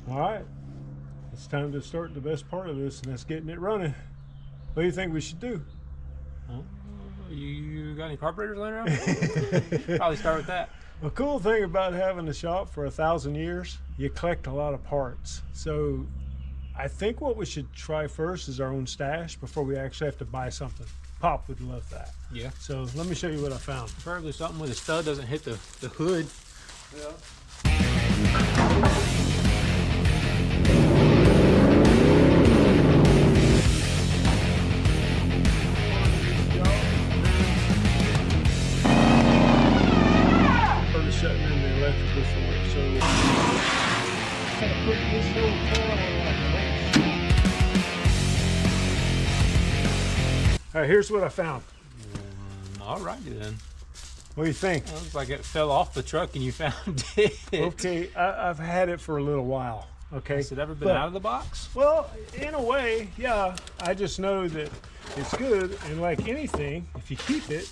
All right, it's time to start the best part of this, and that's getting it running. What do you think we should do? You got any carburetors laying around? Probably start with that. The cool thing about having a shop for 1,000 years, you collect a lot of parts. So I think what we should try first is our own stash before we actually have to buy something. Pop would love that. Yeah. So let me show you what I found. Preferably something with a stud doesn't hit the hood. Yeah. Shutting in the electric before, so put this little coil like this. All right, here's what I found. All righty then. What do you think? It looks like it fell off the truck and you found it. Okay, I've had it for a little while. Okay. Has it ever been out of the box? Well, in a way, yeah. I just know that it's good, and like anything, if you keep it,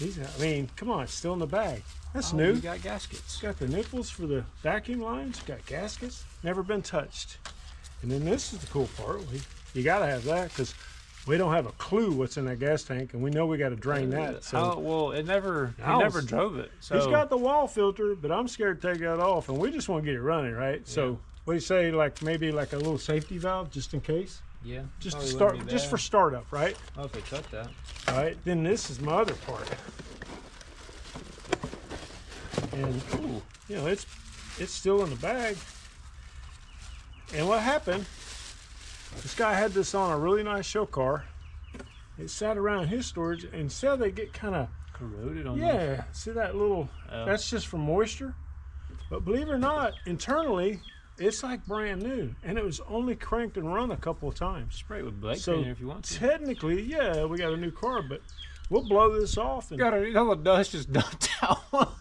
I mean, come on, it's still in the bag. That's new. You got gaskets. It's got the nipples for the vacuum lines. Got gaskets. Never been touched. And then this is the cool part. You got to have that because we don't have a clue what's in that gas tank, and we know we got to drain that. So well, he never drove it. So he's got the wall filter, but I'm scared to take that off, and we just want to get it running, right? Yeah. So what do you say? Like maybe like a little safety valve just in case. Yeah. Just to start, just for startup, right? Oh, if they cut that. All right. Then this is my other part. And ooh, you know, it's still in the bag. And what happened, this guy had this on a really nice show car. It sat around his storage, and so they get kind of corroded on this. See that little, that's just from moisture. But believe it or not, internally, it's like brand new. And it was only cranked and run a couple of times. Spray it with Blake cleaner if you want to. Technically, yeah, we got a new car, but we'll blow this off. And got all the dust just dumped out.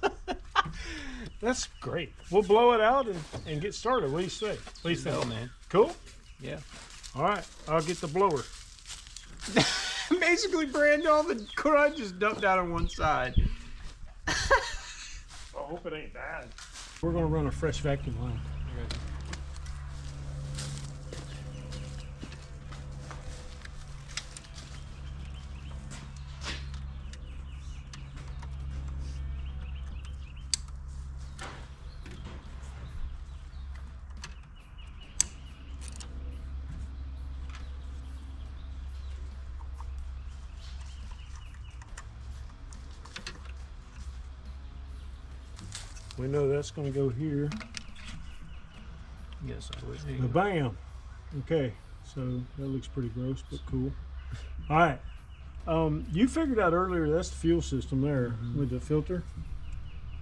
That's great. We'll blow it out and get started. What do you say? What do you think? Man. Cool? Yeah. All right, I'll get the blower. Basically, Brandon, all the crud just dumped out on one side. I hope it ain't bad. We're gonna run a fresh vacuum line. Okay. We know that's going to go here. Yes, I would. Bam. Okay, so that looks pretty gross, but cool. All right. You figured out earlier that's the fuel system there with the filter.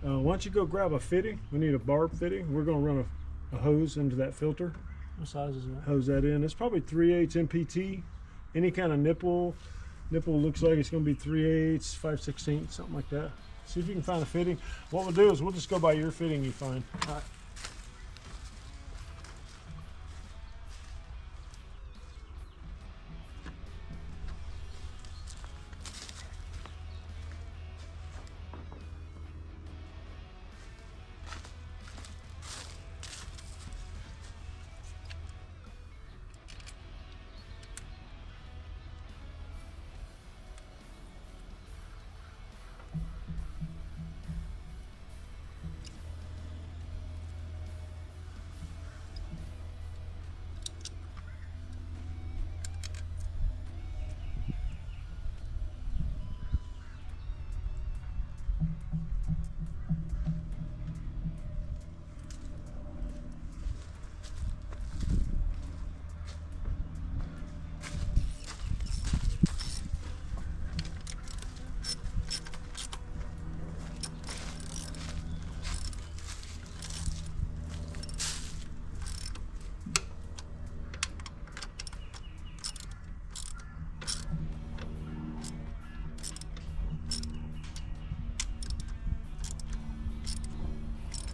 Why don't you go grab a fitting? We need a barb fitting. We're going to run a hose into that filter. What size is that? Hose that in. It's probably 3/8 MPT. Any kind of nipple looks like it's going to be 3/8, 5/16, something like that. See if you can find a fitting. What we'll do is we'll just go by your fitting you find. All right.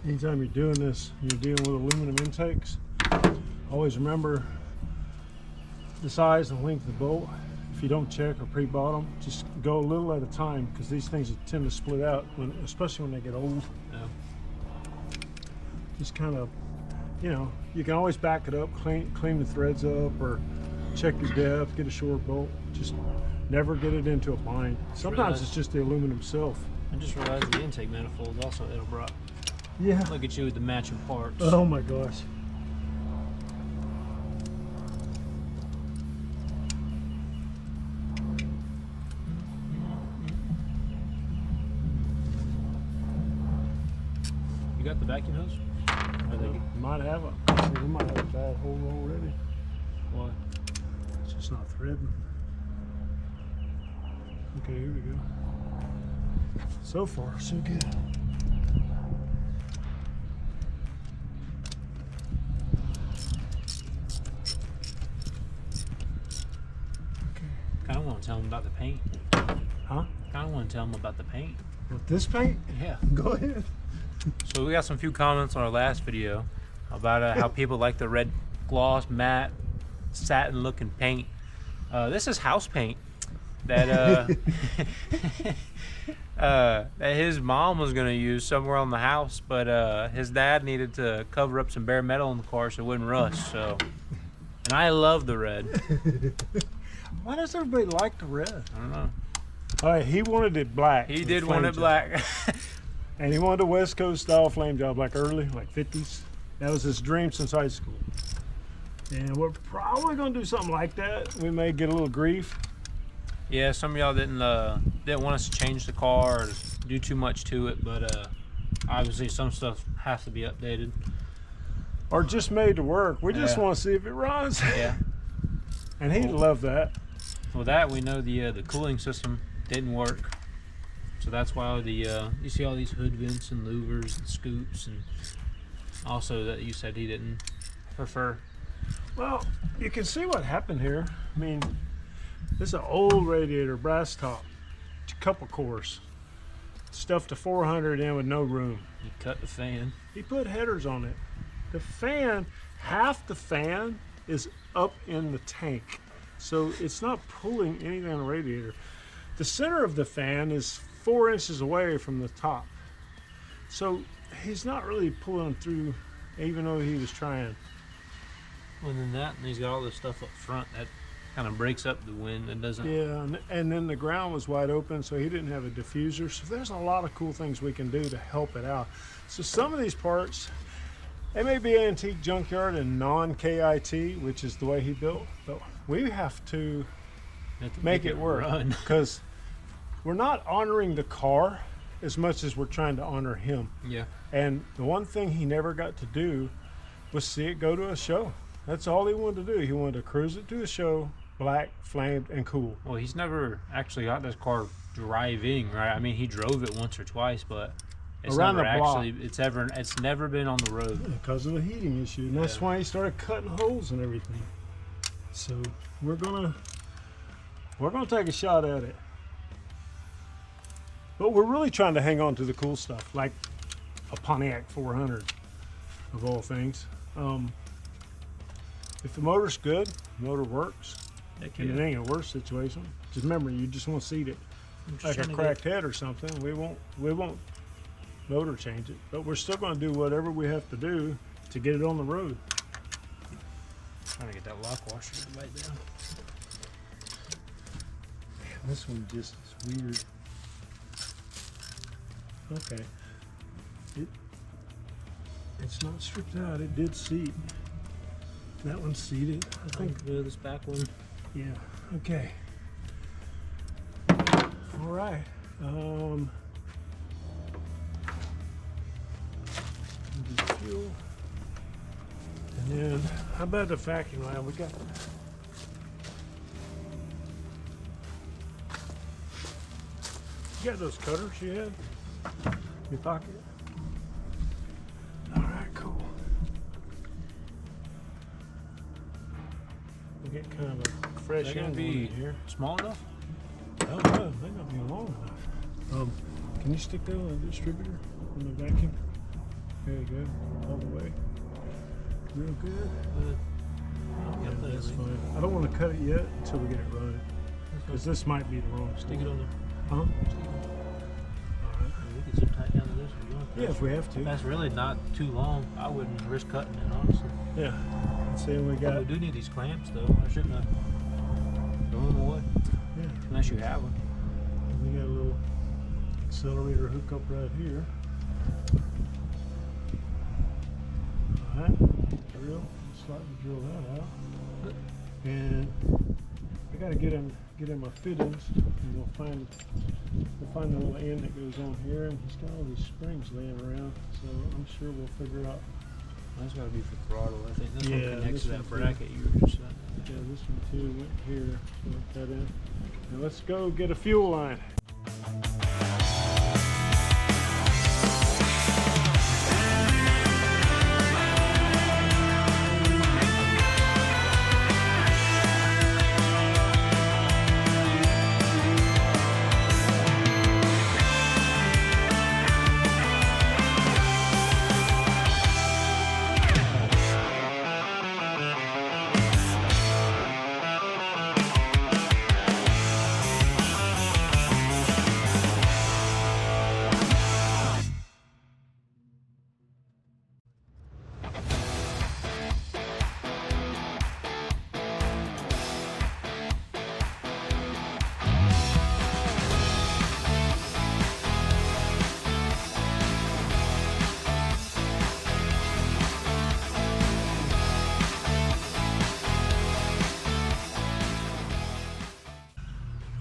Anytime you're doing this, you're dealing with aluminum intakes, always remember the size and length of the bolt. If you don't check or pre-bought them, just go a little at a time because these things tend to split out, especially when they get old. Yeah. Just kind of you know, you can always back it up, clean the threads up, or check your depth, get a short bolt. Just never get it into a bind. Sometimes it's just the aluminum itself. I just realized the intake manifold is also Edelbrock. Yeah. Look at you with the matching parts. Oh my gosh. You got the vacuum hose? Or they Might have a. We might have a bad hole already. what? It's just not threading. Okay, here we go. So far, so good. Kind of want to tell them about the paint. Huh? Kind of want to tell them about the paint. With this paint? Yeah. Go ahead. So we got some few comments on our last video about how people like the red gloss matte satin looking paint. This is house paint that that his mom was gonna use somewhere on the house, but his dad needed to cover up some bare metal in the car so it wouldn't rust. So, and I love the red. Why does everybody like the red? I don't know. All right, he wanted it black. He with did flame want it job. black. And he wanted a West Coast style flame job, like early, like 50s. That was his dream since high school. And we're probably gonna do something like that. We may get a little grief. Yeah, some of y'all didn't want us to change the car or do too much to it, but obviously some stuff has to be updated. Or just made to work. We just Yeah. want to see if it runs. Yeah. And he'd love that. Well, that we know the cooling system didn't work, so that's why you see all these hood vents and louvers and scoops, and also that you said he didn't prefer. Well, you can see what happened here. I mean, this is an old radiator, brass top, couple cores, stuffed to 400 in with no room. He cut the fan. He put headers on it. The fan, half the fan is up in the tank, so it's not pulling anything on the radiator. The center of the fan is 4 inches away from the top, so he's not really pulling through, even though he was trying. Well, then that, and he's got all this stuff up front that kind of breaks up the wind. It doesn't. Yeah, and then the ground was wide open, so he didn't have a diffuser. So there's a lot of cool things we can do to help it out. So some of these parts, they may be antique junkyard and non-KIT, which is the way he built, but we have to make it work, because we're not honoring the car as much as we're trying to honor him. Yeah. And the one thing he never got to do was see it go to a show. That's all he wanted to do. He wanted to cruise it to a show, black, flamed, and cool. Well, he's never actually got this car driving, right? I mean, he drove it once or twice, but it's Around never the block. actually it's never been on the road. Because of the heating issue, and that's Yeah. why he started cutting holes and everything. So we're gonna take a shot at it, but we're really trying to hang on to the cool stuff, like a Pontiac 400 of all things. If the motor's good, the motor works, Heck and yeah. it ain't a worse situation. Just remember, you just want to seat it I'm just like a trying to cracked head or something. We won't motor change it, but we're still going to do whatever we have to do to get it on the road. Trying to get that lock washer to bite down. Man, this one just is weird. Okay. It's not stripped out. It did seat. That one's seated. I think. This back one. Yeah. Okay. All right. The fuel. And then, how about the vacuum line? We got. You got those cutters you had? Your pocket? All right, cool. We get kind of a fresh They're gonna angle be in here. small enough. Oh no, they not be long enough. Can you stick that on the distributor on the vacuum? Very good, all the way. Real good. Yeah, that's fine. I don't want to cut it yet until we get it running, because this might be the wrong Stick stick. it on there. Huh? Stick it on there. All right. We can zip tie down to this if you want. Yeah, if we have to. That's really not too long. I wouldn't risk cutting it, honestly. Yeah. Let's see what we got. We do need these clamps, though. I shouldn't have thrown them away. Yeah. Unless you have them. We got a little accelerator hookup right here. Alright, drill, slightly drill that out. And I gotta get in my fittings, and we'll find the little end that goes on here, and he's got all these springs laying around, so I'm sure we'll figure out. That's got to be for throttle, I think. This Yeah, one connects this to that one too. bracket you were just saying. Yeah, this one too went here, so put that in. Now let's go get a fuel line.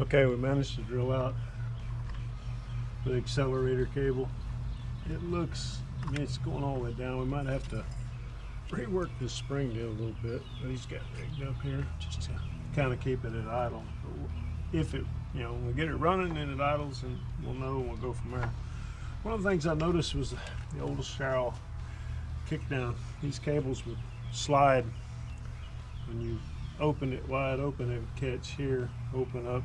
Okay, we managed to drill out the accelerator cable. It looks, I mean, it's going all the way down. We might have to rework this spring deal a little bit, but he's got rigged up here just to kind of keep it at idle. But if it, you know, when we get it running and it idles, and we'll know and we'll go from there. One of the things I noticed was the old Sharrow kickdown. These cables would slide when you open it wide open. It would catch here, open up,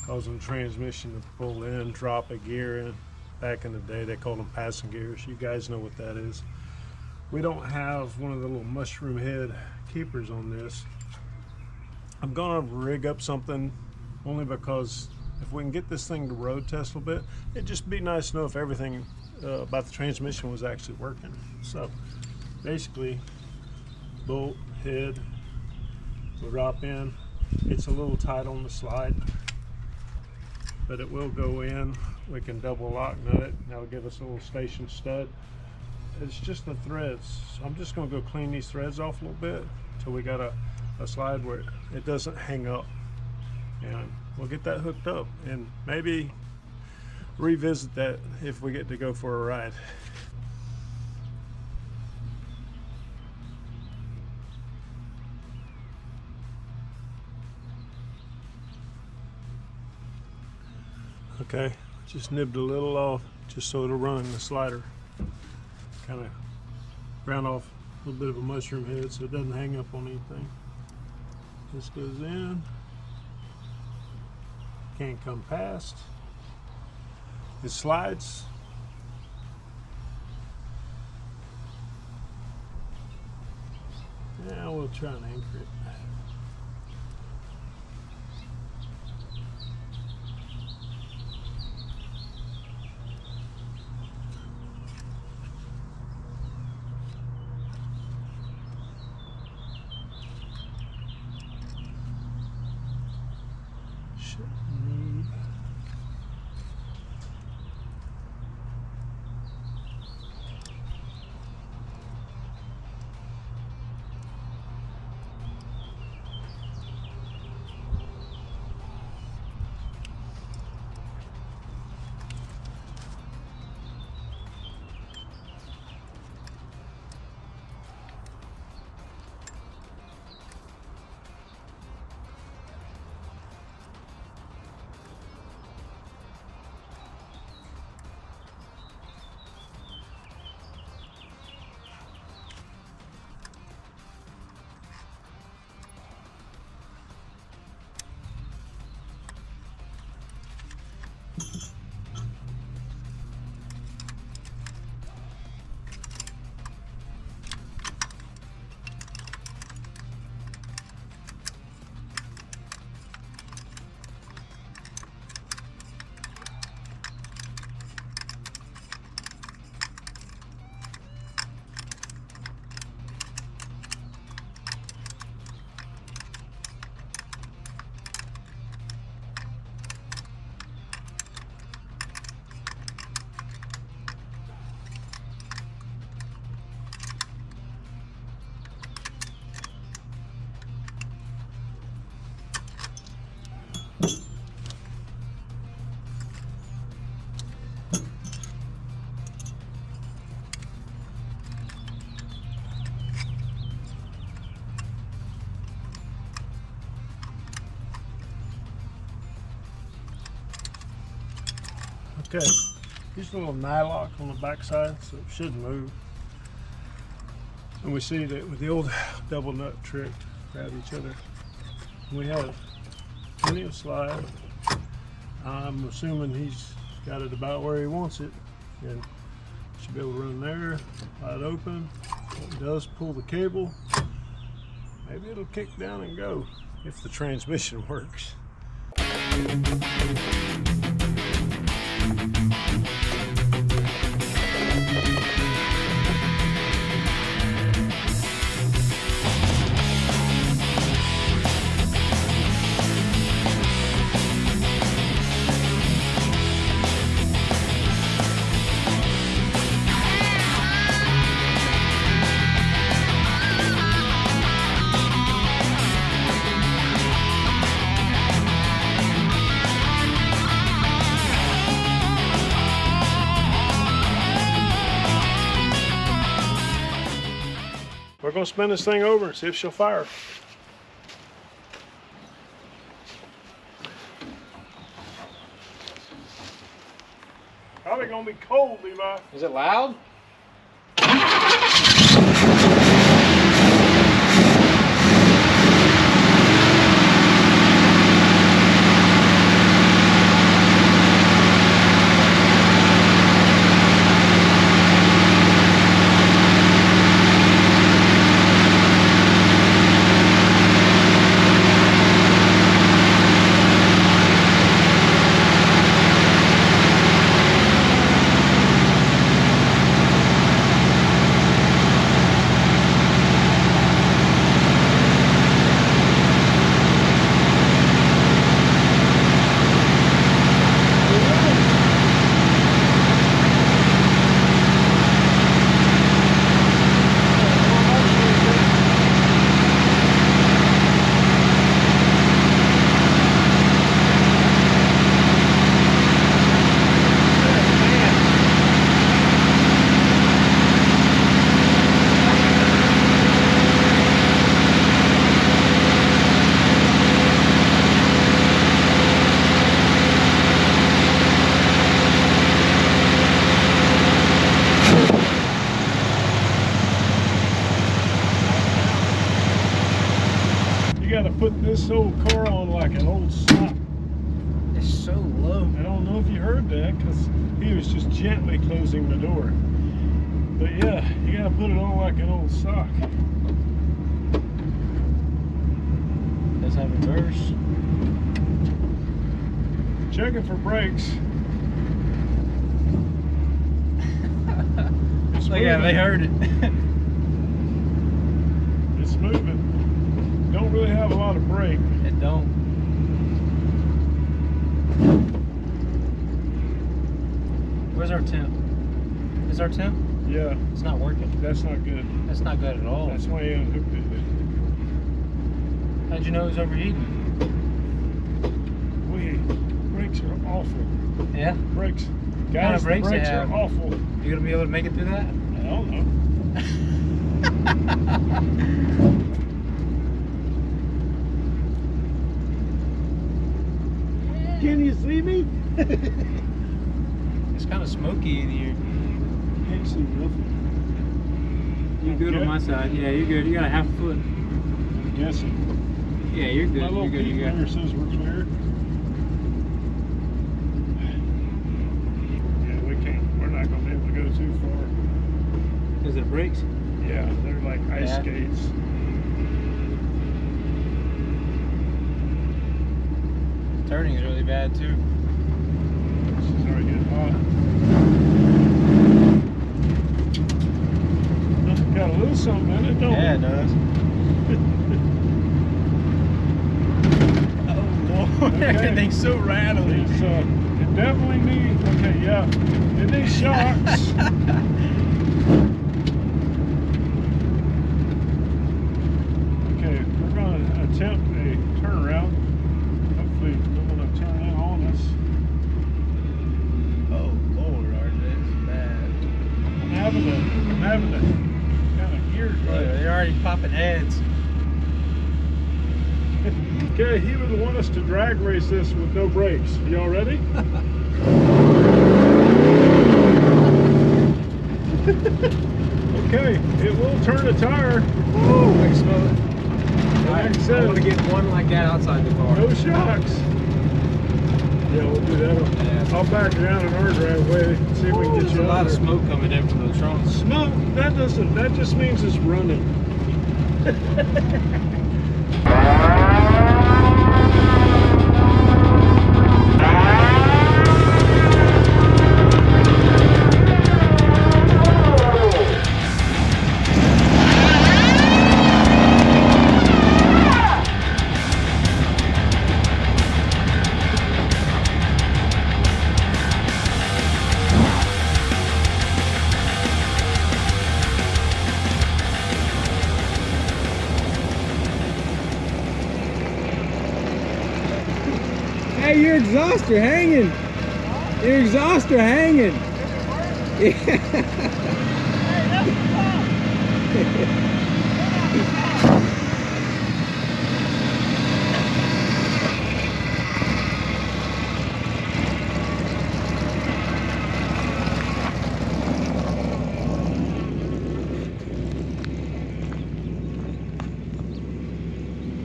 causing the transmission to pull in, drop a gear in. Back in the day, they called them passing gears. You guys know what that is. We don't have one of the little mushroom head keepers on this. I'm gonna rig up something only because if we can get this thing to road test a little bit, it'd just be nice to know if everything about the transmission was actually working. So basically, bolt, head, will drop in. It's a little tight on the slide, but it will go in. We can double lock nut it. That'll give us a little station stud. It's just the threads. So I'm just gonna go clean these threads off a little bit until we got a slide where it doesn't hang up. And we'll get that hooked up and maybe revisit that if we get to go for a ride. Okay, just nibbed a little off just so it'll run the slider. Kind of round off a little bit of a mushroom head so it doesn't hang up on anything. This goes in. Can't come past. It slides. Now we'll try and anchor it. Need Okay, here's a little nylock on the back side, so it shouldn't move. And we see that with the old double nut trick, grab each other. We have plenty of slide. I'm assuming he's got it about where he wants it, and should be able to run there, wide open. It does pull the cable. Maybe it'll kick down and go if the transmission works. We're going to spin this thing over and see if she'll fire. Probably going to be cold, Levi. Is it loud? Put this old car on like an old sock. It's so low. I don't know if you heard that because he was just gently closing the door. But yeah, you gotta put it on like an old sock. Does have reverse. Checking for brakes. It's Oh yeah, they heard it. It's moving. Don't really have a lot of brake. It don't. Where's our temp? Is our temp? Yeah. It's not working. That's not good. That's not good at all. That's why you unhooked it. How'd you know it was overheating? Brakes are awful. Yeah? Brakes. What kind Guys, of the brakes brakes they are have? awful. You gonna be able to make it through that? I don't know. Can you see me? It's kind of smoky in here. Can't see nothing. You're good on my side. Yeah, you're good. You got a half foot. I'm guessing. Yeah, you're good. My little You're good. peak You got. finger says we're clear. Yeah, we can't. We're not going to be able to go too far. Is it brakes? Yeah, they're like ice Yeah. skates. Turning is really bad too. This is already getting hot. Got a little something in it, don't Yeah, it? it does. Oh Lord, Okay. everything's so rattly. It's, it definitely needs, okay, yeah, it needs shocks. Okay, we're going to attempt a turnaround. Hopefully, no one will turn in on us. Oh Lord, RJ, this is bad. I'm having to kind of gears Yeah, right. they're already popping heads. Okay, he would want us to drag race this with no brakes. Y'all ready? Okay, it will turn a tire. Woo! I can smell it. Like I I said, want to get one like that outside the car. no shocks. Yeah, we'll do that. Yeah. I'll back down in our driveway and see if we can get There's you a lot out of there. smoke coming in from the trunks. Smoke, that doesn't, that just means it's running. Hey, your exhaust are hanging. Your exhaust are hanging.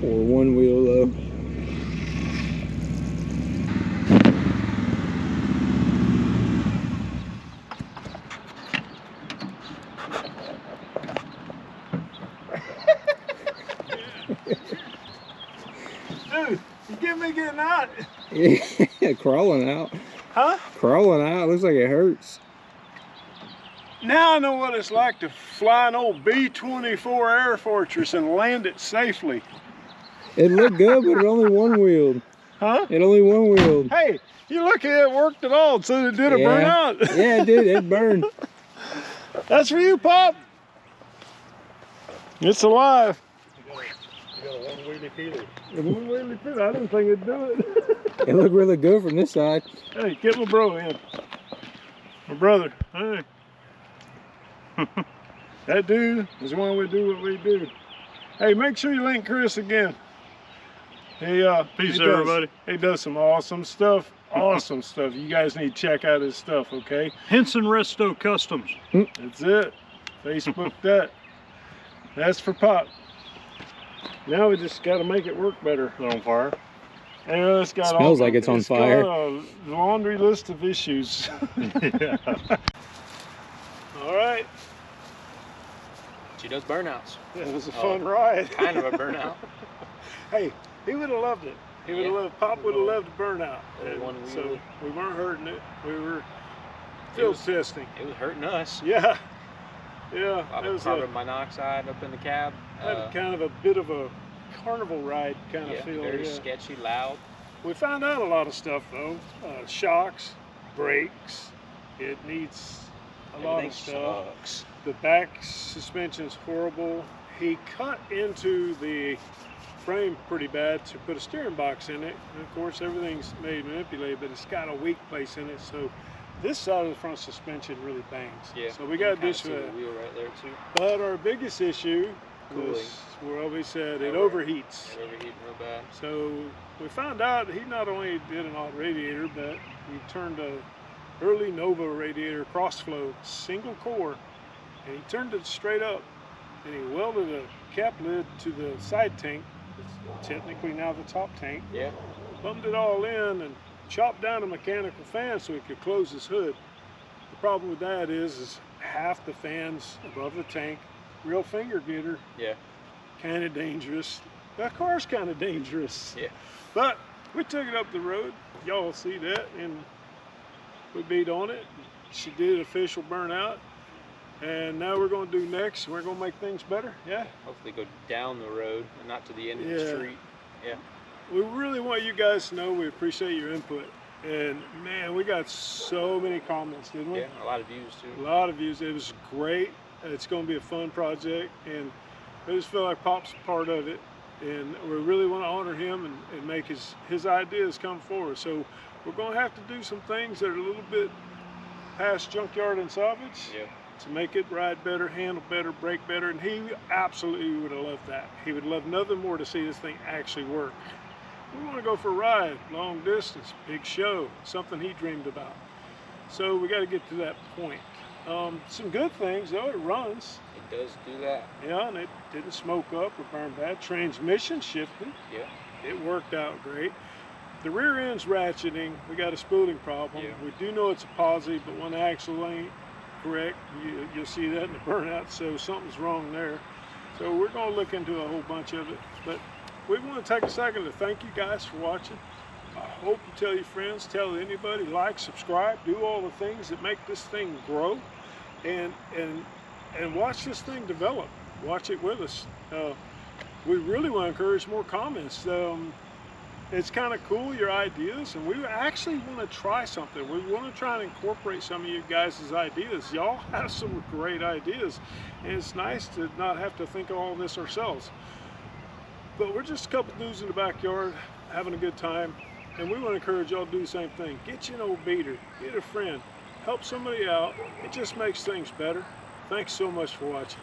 Or one wheel though. Dude, you get me getting out. Yeah, crawling out. Huh? Crawling out. Looks like it hurts. Now I know what it's like to fly an old B-24 Air Fortress and land it safely. It looked good, but it only one wheeled. Huh? It only one wheeled. Hey, you look at it, worked at all, so it did a burnout. Yeah, it did. It burned. That's for you, Pop. It's alive. You got a one-wheelie feeler. A one-wheelie feeler? I didn't think it'd do it. It looked really good from this side. Hey, get my bro in. My brother. Hey. That dude is why we do what we do. Hey, make sure you link Chris again. Peace, everybody. He does some awesome stuff. Awesome stuff. You guys need to check out his stuff, okay? Henson Resto Customs. That's it. Facebook that. That's for Pop. Now we just got to make it work better. Is it on fire? And it's got Smells like it's on fire. Got a laundry list of issues. Yeah. All right. She does burnouts. It was a fun ride. Kind of a burnout. Hey, he would have loved it. He would have Yeah. loved. Pop would have loved the burnout. Little one And so wheel. we weren't hurting it. We were field testing. It was hurting us. Yeah. Yeah. A lot It of was carbon monoxide up in the cab. had kind of a bit of a carnival ride kind Yeah, of feel. very Yeah. sketchy, loud. We found out a lot of stuff though. Shocks, brakes. It needs a lot of Everything stuff. sucks. The back suspension's horrible. He cut into the frame pretty bad to put a steering box in it. And of course, everything's made manipulated, but it's got a weak place in it. So this side of the front suspension really bangs. Yeah. So we you got to can kinda ditch see the that. wheel right there too. But our biggest issue Cooling. was where we said it Over. overheats. It's overheating real bad. So we found out he not only did an alt radiator, but he turned a early Nova radiator cross flow, single core, and he turned it straight up, and he welded a cap lid to the side tank, it's technically now the top tank, Yeah. plumbed it all in, and chopped down a mechanical fan so he could close his hood. The problem with that is half the fans above the tank, real finger getter, Yeah. kind of dangerous. That car's kind of dangerous. Yeah. But we took it up the road. Y'all see that, and we beat on it. She did official burnout, and now we're going to do next. We're going to make things better. Yeah. Hopefully go down the road and not to the end of Yeah. the street. Yeah. We really want you guys to know we appreciate your input. And man, we got so many comments, didn't we? Yeah. A lot of views A too. lot of views. It was great. It's going to be a fun project, and I just feel like Pop's a part of it, and we really want to honor him and make his ideas come forward. So we're going to have to do some things that are a little bit past junkyard and salvage Yeah. to make it ride better, handle better, brake better, and he absolutely would have loved that. He would love nothing more to see this thing actually work. We want to go for a ride, long distance, big show, something he dreamed about. So we got to get to that point. Some good things though, it runs. It does do that. Yeah, and it didn't smoke up or burn bad. Transmission shifted. Yeah. It worked out great. The rear end's ratcheting. We got a spooling problem. Yeah. We do know it's a posi, but when the axle ain't correct, you'll see that in the burnout, so something's wrong there. So we're going to look into a whole bunch of it. But we want to take a second to thank you guys for watching. I hope you tell your friends, tell anybody, like, subscribe, do all the things that make this thing grow, and watch this thing develop. Watch it with us. We really want to encourage more comments. It's kind of cool, your ideas, and we actually want to try something. We want to try and incorporate some of you guys' ideas. Y'all have some great ideas, and it's nice to not have to think of all this ourselves. But we're just a couple dudes in the backyard having a good time, and we want to encourage y'all to do the same thing. Get you an old beater, get a friend, help somebody out. It just makes things better. Thanks so much for watching.